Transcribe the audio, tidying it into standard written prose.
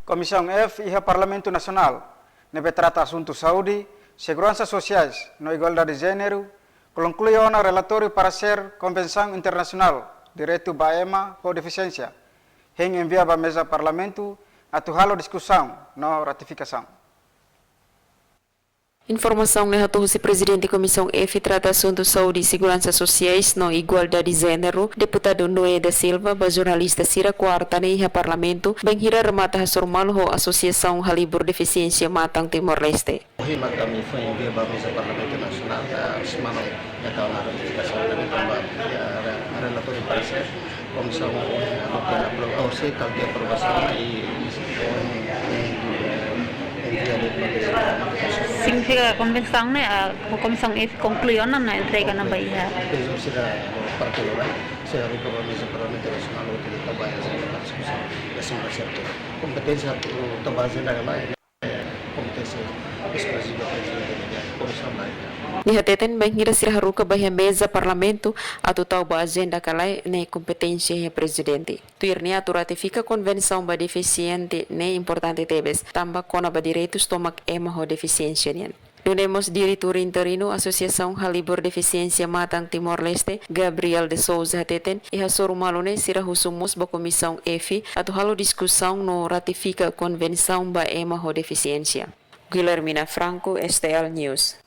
Comissão F e o Parlamento Nacional, neve trata assuntos saúde, segurança sociais, no igualdade de gênero, conclui o relatório para ser Convenção Internacional Direito Baema por Deficiência, em enviava à mesa Parlamento, atual discussão, não ratificação. Informação na se presidente da Comissão F trata assuntos saúde e segurança sociais no igualdade de gênero, deputado Noé da Silva, jornalista Sira Quarta no Parlamento, bem hira remata formal a Associação Halibur Deficiência Matang Timor-Leste. Hoje kami foi enviado à mesa Parlamento Nacional semana atau na ratificação da relatório para ser Comissão aprovação e Significa a convenção, né? A comissão F concluiu na entrega na Bahia. Mesmo será parte do bem, será a mesa Parlamento Nacional o que está Bahia para discussão da certo. Competência do base da Bahia, competência exclusiva da presidente da comissão Bahia. Nihateten bang hira sira haruka bahia mesa parlamento atau tau ba agenda kalai ne kompetensya ya presidente. Tuirni atu ratifica convenção ba deficiente ne importante tebes tamba kona ba direitos tomak ema ho deficiência nian. Donemos diretor interino Associação Halibur Deficiência Matang Timor-Leste, Gabriel de Souza Hateten, e a sorumalone sira husumos ba comissão F atau halo discussão no ratifica convenção ba ema ho deficiência. Guilhermina Franco, STL News.